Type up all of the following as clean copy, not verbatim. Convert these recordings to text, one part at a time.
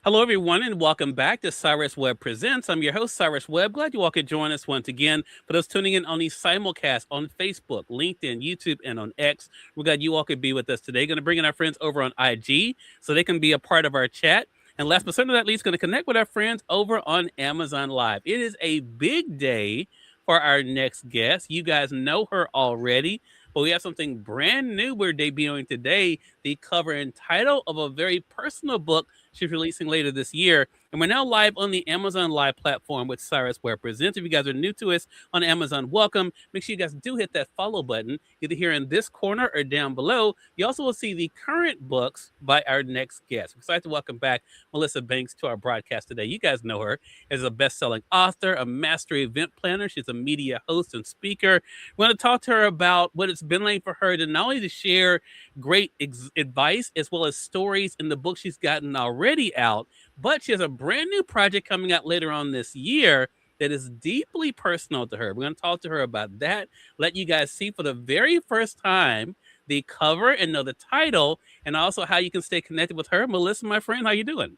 Hello, everyone, and welcome back to Cyrus Webb Presents. I'm your host, Cyrus Webb. Glad you all could join us once again. For those tuning in on the simulcast on Facebook, LinkedIn, YouTube, and on X, we're glad you all could be with us today. Going to bring in our friends over on IG so they can be a part of our chat. And last but certainly not least, going to connect with our friends over on Amazon Live. It is a big day for our next guest. You guys know her already, but we have something brand new we're debuting today, the cover and title of a very personal book she's releasing later this year. And we're now live on the Amazon Live platform with Cyrus Webb Presents. If you guys are new to us on Amazon, welcome. Make sure you guys do hit that follow button, either here in this corner or down below. You also will see the current books by our next guest. We're excited to welcome back Melissa Banks to our broadcast today. You guys know her as a best-selling author, a master event planner. She's a media host and speaker. We want to talk to her about what it's been like for her to not only to share great advice as well as stories in the book she's gotten already out, but she has a brand new project coming out later on this year that is deeply personal to her. We're going to talk to her about that, let you guys see for the very first time the cover and know the title, and also how you can stay connected with her. Melissa, my friend, how you doing?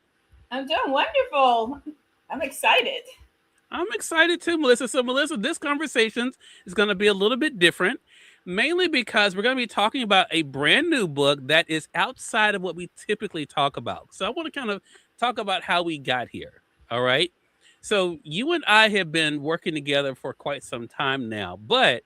I'm doing wonderful. I'm excited. I'm excited too, Melissa. So, Melissa, this conversation is going to be a little bit different, mainly because we're going to be talking about a brand new book that is outside of what we typically talk about. So, I want to kind of talk about how we got here. All right. So, you and I have been working together for quite some time now, but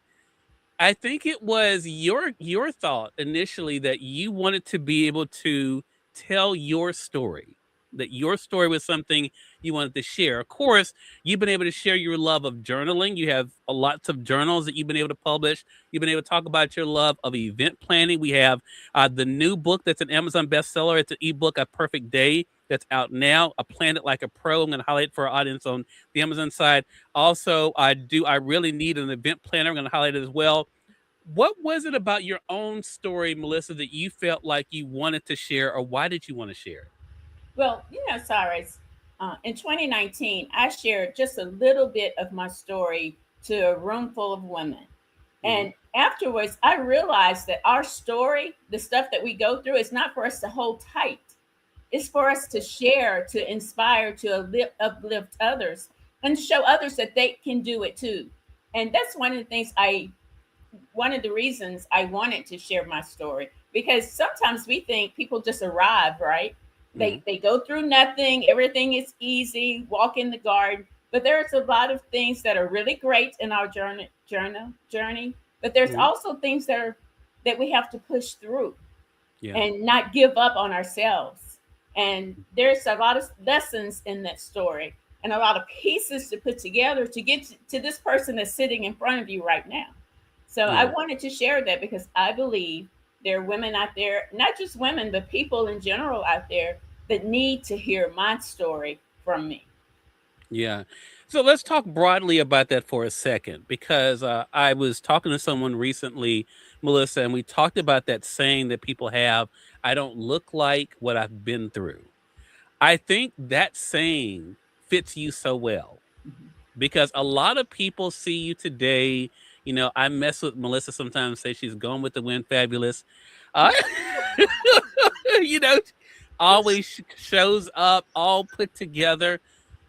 I think it was your thought initially that you wanted to be able to tell your story. That your story was something you wanted to share. Of course, you've been able to share your love of journaling. You have lots of journals that you've been able to publish. You've been able to talk about your love of event planning. We have the new book that's an Amazon bestseller. It's an ebook, A Perfect Day, that's out now. A Plan It Like a Pro. I'm going to highlight for our audience on the Amazon side. Also, I really need an event planner. I'm going to highlight it as well. What was it about your own story, Melissa, that you felt like you wanted to share, or why did you want to share it? Well, Cyrus, in 2019, I shared just a little bit of my story to a room full of women. Mm-hmm. And afterwards, I realized that our story, the stuff that we go through, is not for us to hold tight. It's for us to share, to inspire, to uplift others, and to show others that they can do it too. And that's one of the reasons I wanted to share my story, because sometimes we think people just arrive, right? Mm-hmm. They go through nothing, everything is easy, walk in the garden. But there's a lot of things that are really great in our journey. But there's Mm-hmm. also things that we have to push through Yeah. and not give up on ourselves. And there's a lot of lessons in that story and a lot of pieces to put together to get to this person that's sitting in front of you right now. So I Yeah. wanted to share that because I believe there are women out there, not just women, but people in general out there that need to hear my story from me. Yeah. So let's talk broadly about that for a second, because I was talking to someone recently, Melissa, and we talked about that saying that people have, I don't look like what I've been through. I think that saying fits you so well because a lot of people see you today. I mess with Melissa sometimes, say she's going with the wind fabulous. Uh, you know, always shows up all put together.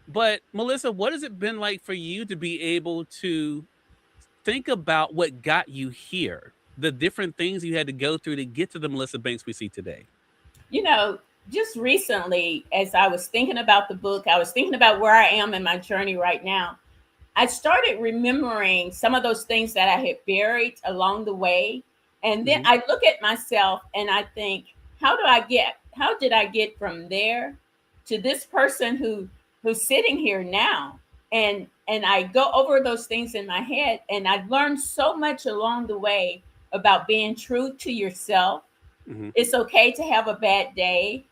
But Melissa, what has it been like for you to be able to think about what got you here? The different things you had to go through to get to the Melissa Banks we see today. You know, just recently, as I was thinking about the book, I was thinking about where I am in my journey right now. I started remembering some of those things that I had buried along the way. And then Hmm. I look at myself and I think, how did I get from there to this person who's sitting here now? And I go over those things in my head and I learned so much along the way about being true to yourself. Hmm. It's okay to have a bad day.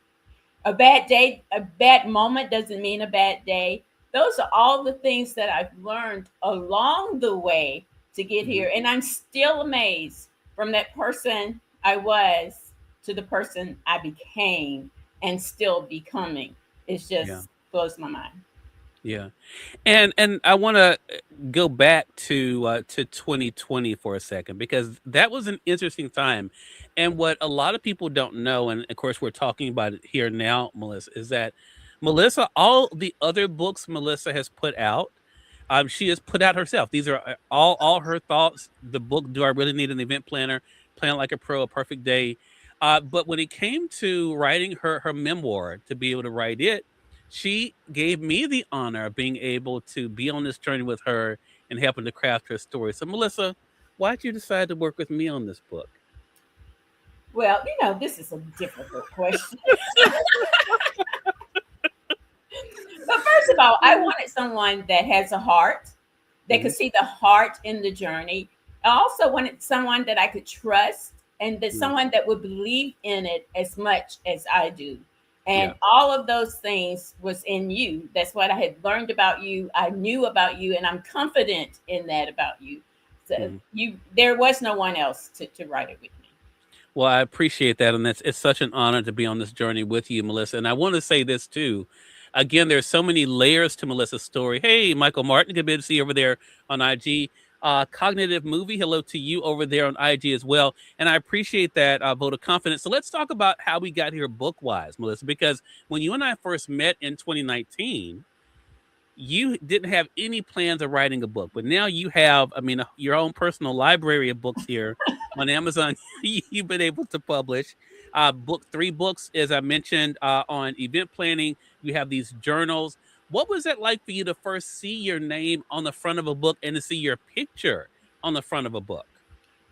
A bad moment doesn't mean a bad day. Those are all the things that I've learned along the way to get Hmm. here. And I'm still amazed from that person I was to the person I became and still becoming. It Yeah. just blows my mind. Yeah. And I want to go back to 2020 for a second, because that was an interesting time. And what a lot of people don't know, and of course we're talking about it here now, Melissa, is that Melissa, all the other books Melissa has put out, she has put out herself. These are all her thoughts. The book, "Do I Really Need an Event Planner?" "Plan Like a Pro," "A Perfect Day." But when it came to writing her memoir, to be able to write it, she gave me the honor of being able to be on this journey with her and helping to craft her story. So, Melissa, why did you decide to work with me on this book? Well, this is a difficult question. But first of all, I wanted someone that has a heart, that Hmm. could see the heart in the journey. I also wanted someone that I could trust, and that someone that would believe in it as much as I do. Yeah. And all of those things was in you. That's what I had learned about you. I knew about you, and I'm confident in that about you. So Hmm. there was no one else to write it with me. Well, I appreciate that, and it's such an honor to be on this journey with you, Melissa. And I want to say this too. Again, there's so many layers to Melissa's story. Hey, Michael Martin, good to see you over there on IG. Cognitive Movie, hello to you over there on IG as well. And I appreciate that vote of confidence. So let's talk about how we got here book wise, Melissa, because when you and I first met in 2019, you didn't have any plans of writing a book, but now you have, I mean, your own personal library of books here on Amazon. You've been able to publish three books, as I mentioned, on event planning. You have these journals. What was it like for you to first see your name on the front of a book and to see your picture on the front of a book?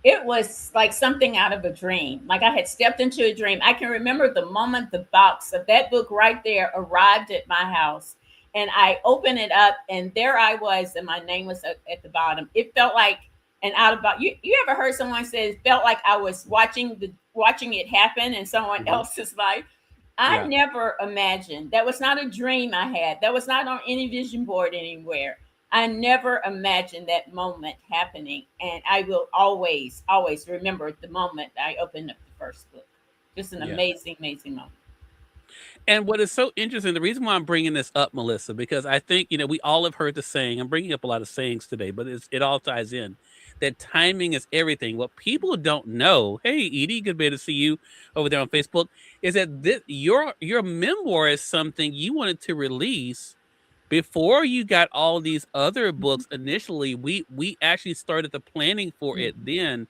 It was like something out of a dream. Like I had stepped into a dream. I can remember the moment the box of that book right there arrived at my house, and I opened it up, and there I was, and my name was at the bottom. It felt like an out of box. You ever heard someone say it felt like I was watching it happen in someone Hmm. else's life? I Yeah. never imagined. That was not a dream I had. That was not on any vision board anywhere. I never imagined that moment happening. And I will always, always remember the moment I opened up the first book. Just an Yeah. amazing, amazing moment. And what is so interesting, the reason why I'm bringing this up, Melissa, because I think, we all have heard the saying. I'm bringing up a lot of sayings today, but it all ties in that timing is everything. What people don't know, hey, Edie, good day to see you over there on Facebook, is that your memoir is something you wanted to release before you got all these other books. Initially, we actually started the planning for it Mhm. then.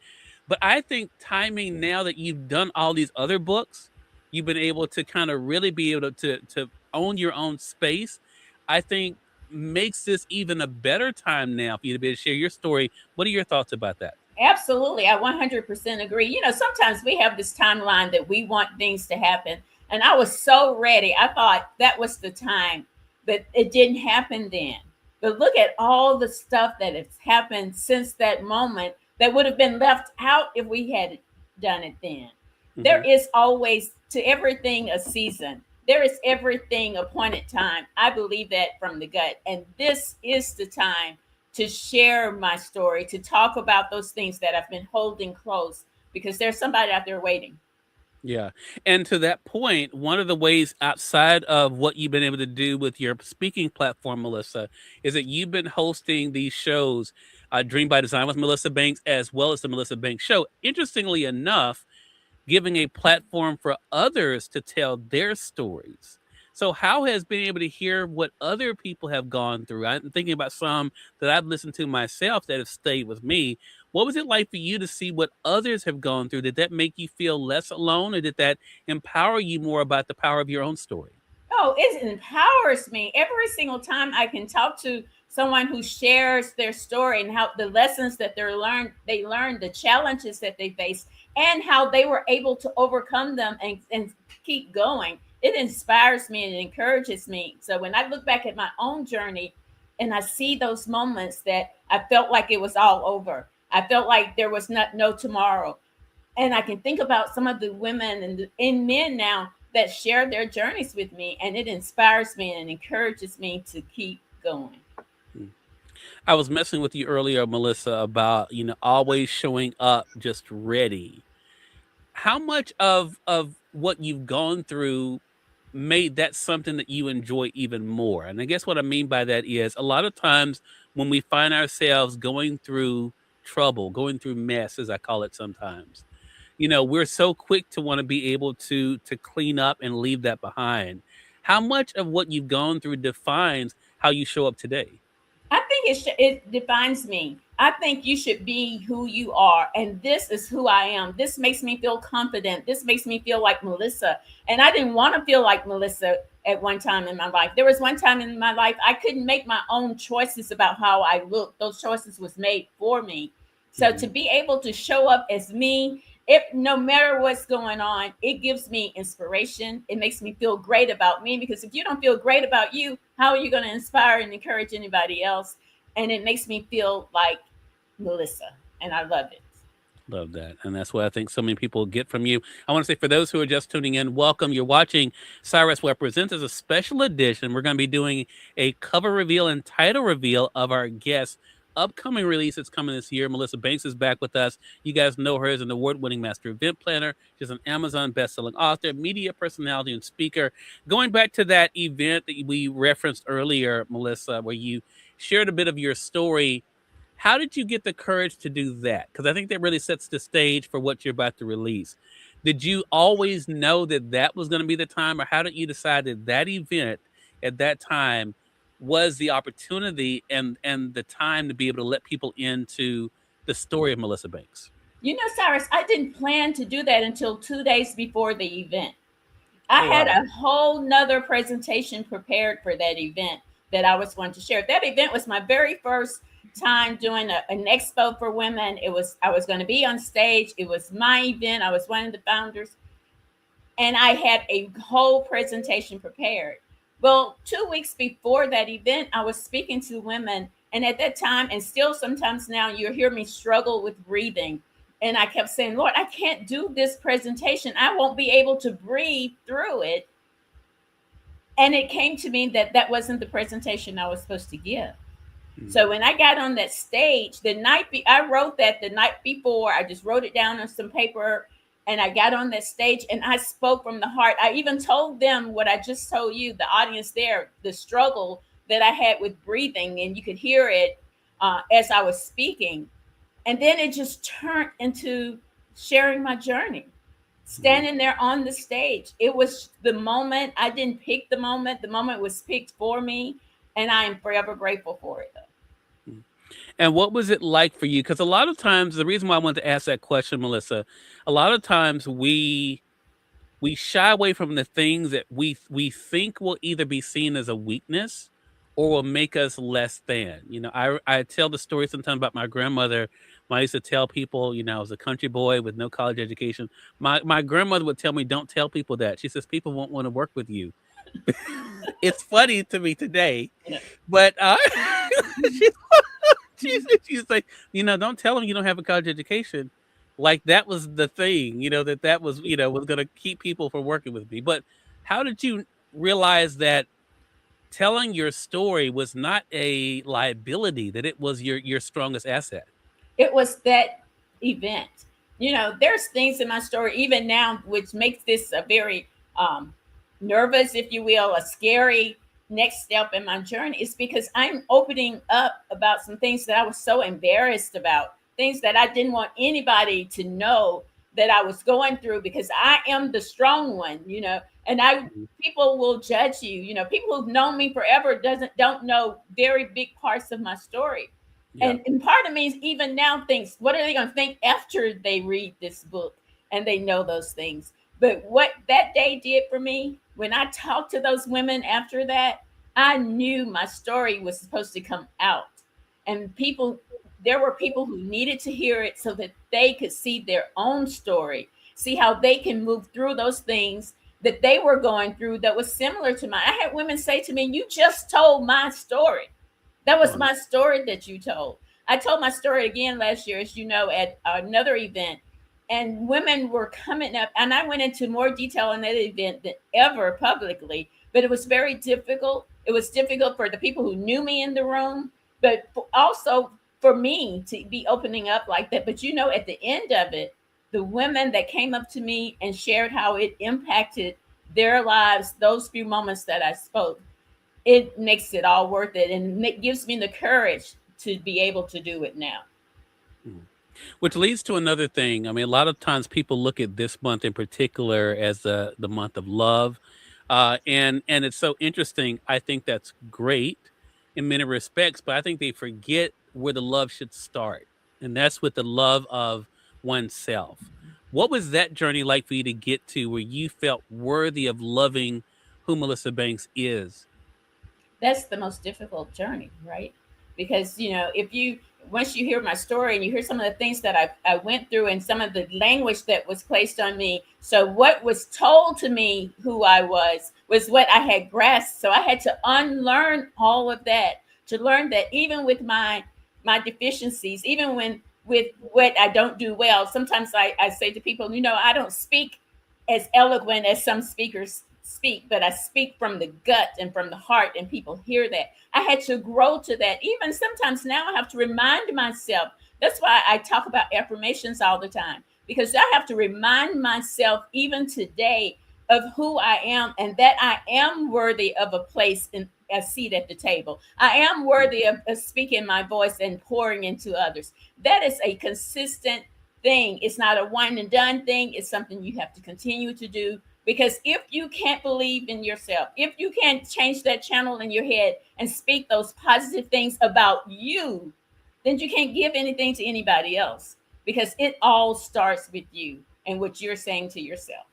But I think timing, now that you've done all these other books, you've been able to kind of really be able to own your own space, I think, makes this even a better time now for you to be able to share your story. What are your thoughts about that? Absolutely. I 100% agree. Sometimes we have this timeline that we want things to happen. And I was so ready. I thought that was the time, but it didn't happen then. But look at all the stuff that has happened since that moment that would have been left out if we had done it then. There Hmm. is always to everything a season. There is everything appointed time. I believe that from the gut. And this is the time to share my story, to talk about those things that I've been holding close, because there's somebody out there waiting. Yeah. And to that point, one of the ways outside of what you've been able to do with your speaking platform, Melissa, is that you've been hosting these shows, Dream by Design with Melissa Banks, as well as the Melissa Banks Show. Interestingly enough, giving a platform for others to tell their stories. So, how has being able to hear what other people have gone through? I'm thinking about some that I've listened to myself that have stayed with me. What was it like for you to see what others have gone through? Did that make you feel less alone, or did that empower you more about the power of your own story? Oh, it empowers me every single time I can talk to someone who shares their story and how the lessons that they learned, the challenges that they face, and how they were able to overcome them and keep going. It inspires me and it encourages me. So when I look back at my own journey and I see those moments that I felt like it was all over, I felt like there was no tomorrow, and I can think about some of the women and men now that share their journeys with me, and it inspires me and encourages me to keep going. Hmm. I was messing with you earlier, Melissa, about always showing up just ready. How much of what you've gone through made that something that you enjoy even more? And I guess what I mean by that is a lot of times when we find ourselves going through trouble, going through mess, as I call it sometimes, we're so quick to want to be able to clean up and leave that behind. How much of what you've gone through defines how you show up today? I think it defines me. I think you should be who you are, and this is who I am. This makes me feel confident. This makes me feel like Melissa, and I didn't want to feel like Melissa at one time in my life. There was one time in my life I couldn't make my own choices about how I looked. Those choices was made for me. So to Mhm. be able to show up as me, if no matter what's going on, it gives me inspiration. It makes me feel great about me, because if you don't feel great about you, how are you going to inspire and encourage anybody else? And it makes me feel like Melissa, and I love it. Love that. And that's what I think so many people get from you. I want to say, for those who are just tuning in, welcome. You're watching Cyrus Webb Presents as a special edition. We're going to be doing a cover reveal and title reveal of our guest upcoming release that's coming this year. Melissa Banks is back with us. You guys know her as an award-winning master event planner. She's an Amazon best-selling author, media personality, and speaker. Going back to that event that we referenced earlier, Melissa, where you shared a bit of your story, how did you get the courage to do that? Because I think that really sets the stage for what you're about to release. Did you always know that that was going to be the time, or how did you decide that that event at that time was the opportunity and the time to be able to let people into the story of Melissa Banks? You know, Cyrus, I didn't plan to do that until 2 days before the event. I Oh had wow. a whole nother presentation prepared for that event that I was going to share. That event was my very first time doing an expo for women. I was going to be on stage. It was my event. I was one of the founders, and I had a whole presentation prepared. Well, 2 weeks before that event, I was speaking to women, and at that time, and still sometimes now, you'll hear me struggle with breathing. And I kept saying, Lord, I can't do this presentation. I won't be able to breathe through it. And it came to me that that wasn't the presentation I was supposed to give. Mm. So when I got on that stage, I wrote that the night before. I just wrote it down on some paper, and I got on that stage and I spoke from the heart. I even told them what I just told you, the audience there, the struggle that I had with breathing, and you could hear it as I was speaking. And then it just turned into sharing my journey, Mhm. standing there on the stage. It was the moment. I didn't pick the moment. The moment was picked for me, and I am forever grateful for it. Mm. And what was it like for you? Because a lot of times, the reason why I wanted to ask that question, Melissa, a lot of times we shy away from the things that we think will either be seen as a weakness or will make us less than. I tell the story sometimes about my grandmother. When I used to tell people, I was a country boy with no college education. My grandmother would tell me, "Don't tell people that." She says people won't want to work with you. It's funny to me today, Yeah. but she's she's like, don't tell them you don't have a college education. Like that was the thing, that was, was going to keep people from working with me. But how did you realize that telling your story was not a liability, that it was your strongest asset? It was that event. You know, there's things in my story even now which makes this a very um, nervous, if you will, a scary next step in my journey. It's because I'm opening up about some things that I was so embarrassed about, things that I didn't want anybody to know that I was going through, because I am the strong one, and I Mhm. people will judge you. People who've known me forever don't know very big parts of my story. Yeah. And part of me even now thinks, what are they going to think after they read this book and they know those things? But what that day did for me, when I talked to those women after that, I knew my story was supposed to come out. And there were people who needed to hear it so that they could see their own story, see how they can move through those things that they were going through that was similar to mine. I had women say to me, "You just told my story. That was Wow. my story that you told." I told my story again last year, as you know, at another event, and women were coming up, and I went into more detail on that event than ever publicly. But it was very difficult. It was difficult for the people who knew me in the room, but also for me to be opening up like that. But at the end of it, the women that came up to me and shared how it impacted their lives, those few moments that I spoke, it makes it all worth it, and it gives me the courage to be able to do it now. Mhm. Which leads to another thing. I mean, a lot of times people look at this month in particular as the month of love. And it's so interesting. I think that's great in many respects, but I think they forget where the love should start, and that's with the love of oneself. What was that journey like for you to get to where you felt worthy of loving who Melissa Banks is? That's the most difficult journey, right? Because if you once you hear my story and you hear some of the things that I went through and some of the language that was placed on me, so what was told to me who I was what I had grasped. So I had to unlearn all of that to learn that even with my deficiencies, even when with what I don't do well, sometimes I say to people, I don't speak as eloquent as some speakers speak, but I speak from the gut and from the heart, and people hear that. I had to grow to that. Even sometimes now, I have to remind myself. That's why I talk about affirmations all the time, because I have to remind myself, even today, of who I am and that I am worthy of a place in a seat at the table. I am worthy of speaking my voice and pouring into others. That is a consistent thing. It's not a one and done thing. It's something you have to continue to do, because if you can't believe in yourself, if you can't change that channel in your head and speak those positive things about you, then you can't give anything to anybody else, because it all starts with you and what you're saying to yourself.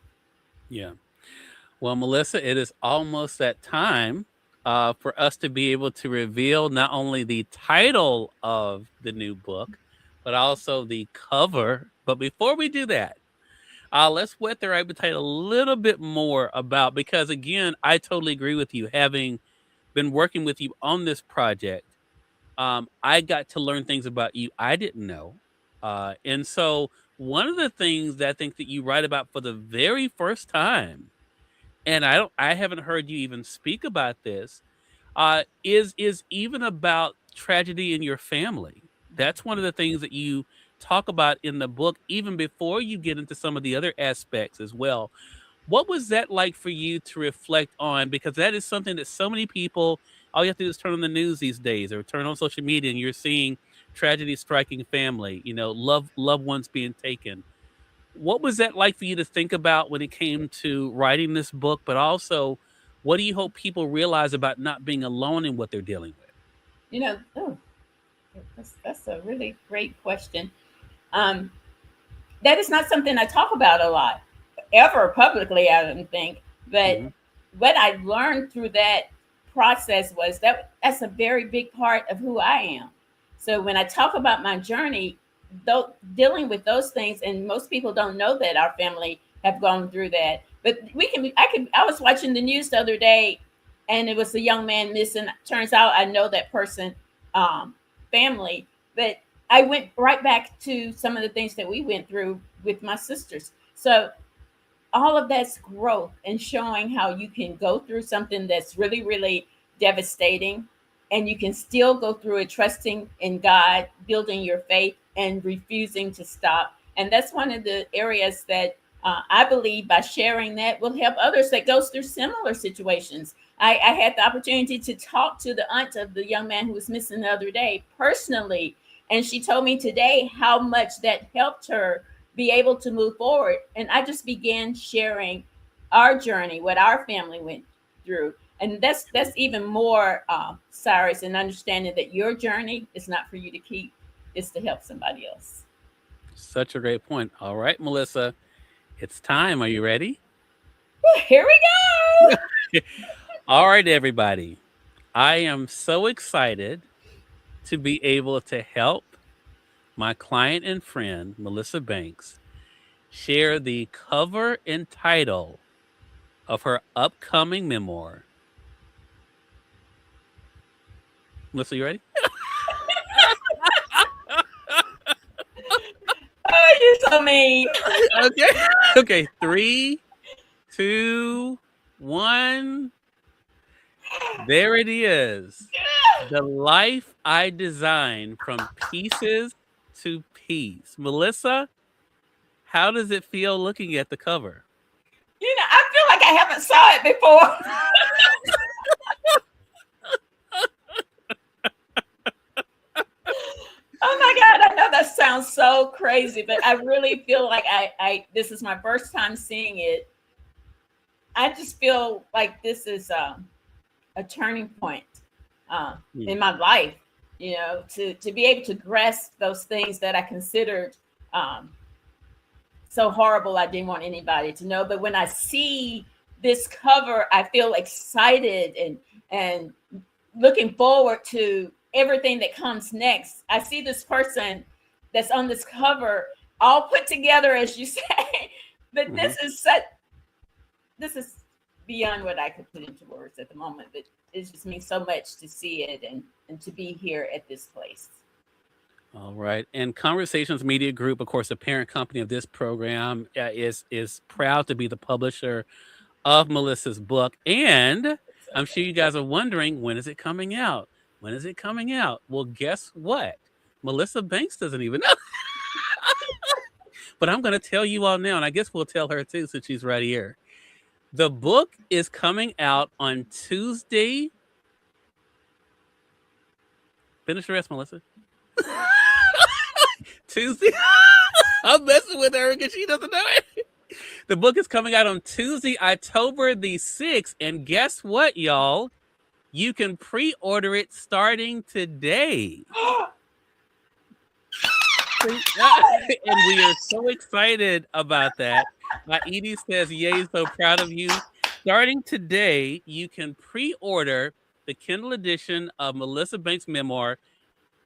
Yeah. Well, Melissa, it is almost that time for us to be able to reveal not only the title of the new book, but also the cover. But before we do that, let's whet their appetite a little bit more about, because again, I totally agree with you. Having been working with you on this project, I got to learn things about you I didn't know. And so one of the things that I think that you write about for the very first time, and I haven't heard you even speak about this, is even about tragedy in your family. That's one of the things that you talk about in the book, even before you get into some of the other aspects as well. What was that like for you to reflect on? Because that is something that so many people, all you have to do is turn on the news these days or turn on social media, and you're seeing tragedy striking family, loved ones being taken. What was that like for you to think about when it came to writing this book, but also what do you hope people realize about not being alone in what they're dealing with? Oh, that's a really great question. Um, that is not something I talk about a lot, ever publicly, I don't think. But Hmm. what I learned through that process was that that's a very big part of who I am. So when I talk about my journey, though dealing with those things, and most people don't know that our family have gone through that. But I was watching the news the other day, and it was a young man missing. Turns out I know that person, um, family, but I went right back to some of the things that we went through with my sisters. So all of that's growth and showing how you can go through something that's really, really devastating, and you can still go through it trusting in God, building your faith, and refusing to stop. And that's one of the areas that I believe by sharing that will help others that goes through similar situations. I had the opportunity to talk to the aunt of the young man who was missing the other day personally, and she told me today how much that helped her be able to move forward. And I just began sharing our journey, what our family went through. And that's even more, Cyrus, and understanding that your journey is not for you to keep, it's to help somebody else. Such a great point. All right, Melissa, it's time. Are you ready? Here we go. All right, everybody. I am so excited to be able to help my client and friend, Melissa Banks, share the cover and title of her upcoming memoir. Melissa, you ready? Oh, you're so mean. Okay. Okay. Three, two, one. There it is. The life I designed from pieces to peace. Melissa, how does it feel looking at the cover? I feel like I haven't saw it before. Oh my God, I know that sounds so crazy, but I really feel like I this is my first time seeing it. I just feel like this is a turning point in my life. You know, to be able to grasp those things that I considered um, so horrible I didn't want anybody to know. But when I see this cover, I feel excited and looking forward to everything that comes next. I see this person that's on this cover all put together, as you say. But this is beyond what I could put into words at the moment. But it just means so much to see it and to be here at this place. All right. And Conversations Media Group, of course, the parent company of this program, is proud to be the publisher of Melissa's book. And So I'm sure you guys are wondering, when is it coming out? When is it coming out? Well, guess what? Melissa Banks doesn't even know. But I'm going to tell you all now, and I guess we'll tell her too, since she's right here. The book is coming out on Tuesday. Finish the rest, Melissa. Tuesday. I'm messing with her because she doesn't know it. The book is coming out on Tuesday, October the 6th. And guess what, y'all? You can pre-order it starting today. And we are so excited about that. Edie says, yay, so proud of you. Starting today, you can pre-order the Kindle edition of Melissa Banks' memoir,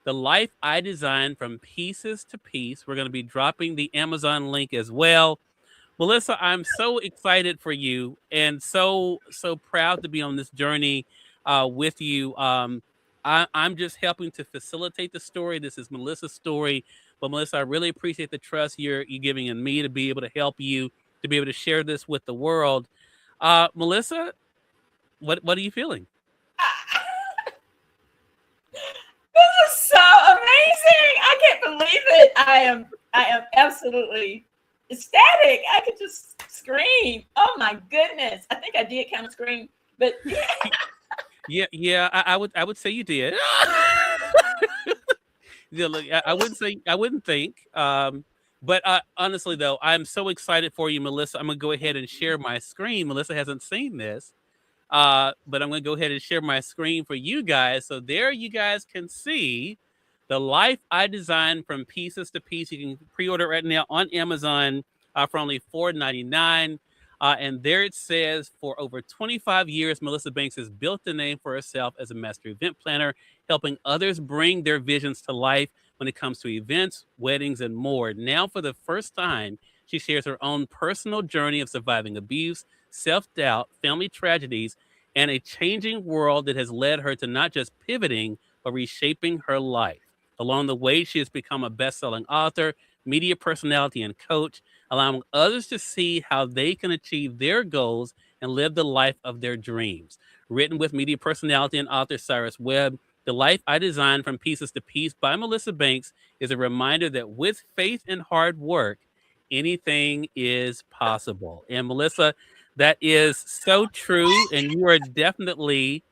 The Life I Designed from Pieces to Piece. We're going to be dropping the Amazon link as well. Melissa, I'm so excited for you and so proud to be on this journey with you. I'm just helping to facilitate the story. This is Melissa's story. But Melissa, I really appreciate the trust you're giving in me to be able to help you, to be able to share this with the world. Melissa, what are you feeling? This is so amazing. I can't believe it. I am absolutely ecstatic. I could just scream. Oh my goodness. I think I did kind of scream, but Yeah, I would say you did. Yeah, look, I wouldn't think. But honestly, though, I'm so excited for you, Melissa. I'm gonna go ahead and share my screen. Melissa hasn't seen this, but I'm gonna go ahead and share my screen for you guys. So there, you guys can see the life I designed from pieces to piece. You can pre-order right now on Amazon for only $4.99. And there it says, for over 25 years, Melissa Banks has built the name for herself as a master event planner, helping others bring their visions to life when it comes to events, weddings, and more. Now, for the first time, she shares her own personal journey of surviving abuse, self-doubt, family tragedies, and a changing world that has led her to not just pivoting, but reshaping her life. Along the way, she has become a best-selling author, media personality, and coach, allowing others to see how they can achieve their goals and live the life of their dreams. Written with media personality and author Cyrus Webb, The Life I Designed from Pieces to Piece by Melissa Banks is a reminder that with faith and hard work, anything is possible. And Melissa, that is so true. And you are definitely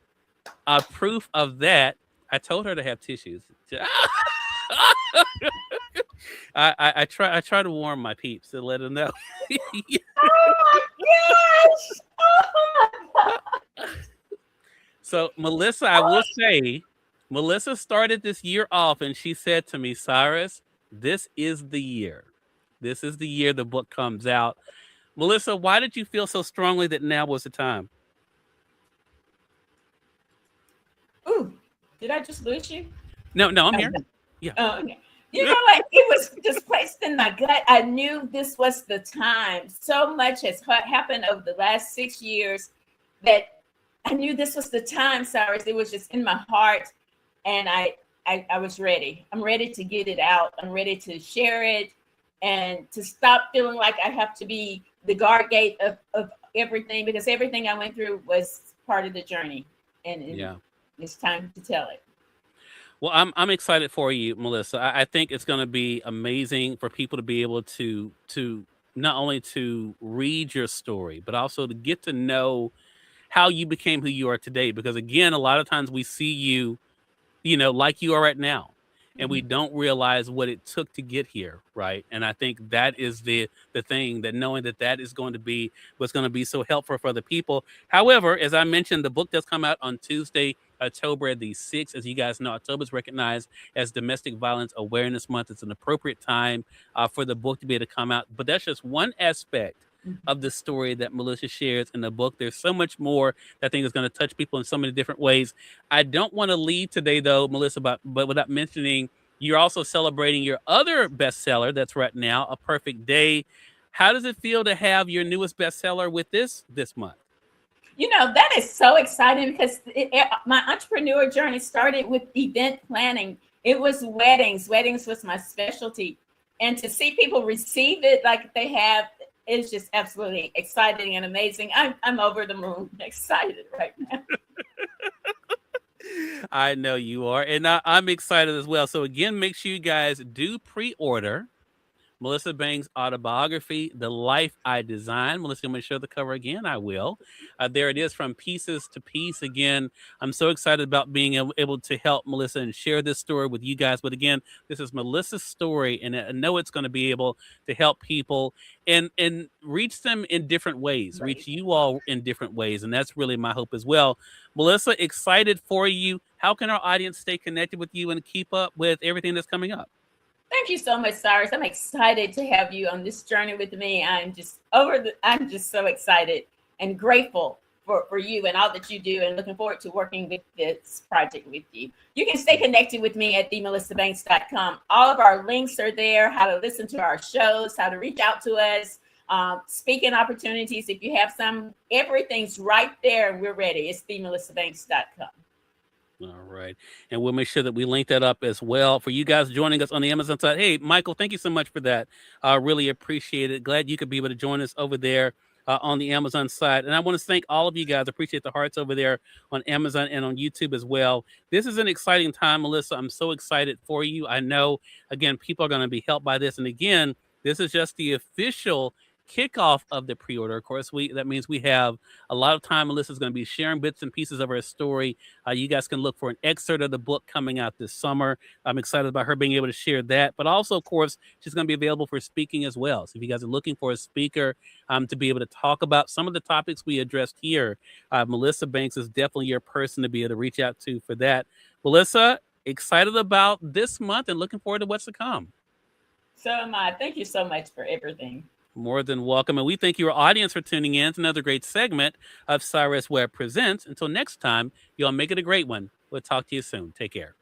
proof of that. I told her to have tissues. I try to warn my peeps to let them know. oh my gosh. Oh my God. So Melissa, I will say, Melissa started this year off and she said to me, Cyrus, this is the year. This is the year the book comes out. Melissa, why did you feel so strongly that now was the time? Ooh, did I just lose you? No, I'm Oh, here. no. Yeah. Oh, okay. You know what? It was just placed in my gut. I knew this was the time. So much has happened over the last 6 years that I knew this was the time, Cyrus. It was just in my heart. And I was ready. I'm ready to get it out. I'm ready to share it and to stop feeling like I have to be the guard gate of everything, because everything I went through was part of the journey. And Yeah. it's time to tell it. Well, I'm excited for you, Melissa. I think it's going to be amazing for people to be able to not only to read your story, but also to get to know how you became who you are today. Because again, a lot of times we see you, like you are right now. and we Mhm. don't realize what it took to get here, right? And I think that is the thing, that knowing that that is going to be what's going to be so helpful for other people. However, as I mentioned, the book does come out on Tuesday, October the 6th. As you guys know, October is recognized as Domestic Violence Awareness Month. It's an appropriate time for the book to be able to come out. But that's just one aspect Mhm. of the story that Melissa shares in the book. There's so much more that I think is going to touch people in so many different ways. I don't want to leave today, though, Melissa, but without mentioning you're also celebrating your other bestseller that's right now, A Perfect Day. How does it feel to have your newest bestseller with this month? That is so exciting because my entrepreneur journey started with event planning. It was weddings. Weddings was my specialty. And to see people receive it like they have is just absolutely exciting and amazing. I'm over the moon excited right now. I know you are, and I'm excited as well. So again, make sure you guys do pre-order Melissa Banks' autobiography, The Life I Designed. Melissa, I'm going to show the cover again. I will. There it is, From Pieces to Peace. Again, I'm so excited about being able to help Melissa and share this story with you guys. But again, this is Melissa's story, and I know it's going to be able to help people and reach them in different ways, reach Right. you all in different ways. And that's really my hope as well. Melissa, excited for you. How can our audience stay connected with you and keep up with everything that's coming up? Thank you so much, Cyrus. I'm excited to have you on this journey with me. I'm just so excited and grateful for you and all that you do, and looking forward to working with this project with you. You can stay connected with me at themelissabanks.com. All of our links are there, how to listen to our shows, how to reach out to us, speaking opportunities. If you have some, everything's right there and we're ready. It's themelissabanks.com. All right. And we'll make sure that we link that up as well for you guys joining us on the Amazon side. Hey, Michael, thank you so much for that. I really appreciate it. Glad you could be able to join us over there on the Amazon side. And I want to thank all of you guys. Appreciate the hearts over there on Amazon and on YouTube as well. This is an exciting time, Melissa. I'm so excited for you. I know, again, people are going to be helped by this. And again, this is just the official kickoff of the pre-order. Of course, that means we have a lot of time. Melissa's going to be sharing bits and pieces of her story. You guys can look for an excerpt of the book coming out this summer. I'm excited about her being able to share that. But also, of course, she's going to be available for speaking as well. So if you guys are looking for a speaker to be able to talk about some of the topics we addressed here, Melissa Banks is definitely your person to be able to reach out to for that. Melissa, excited about this month and looking forward to what's to come. So am I. Thank you so much for everything. More than welcome. And we thank your audience for tuning in to another great segment of Cyrus Webb Presents. Until next time, y'all make it a great one. We'll talk to you soon. Take care.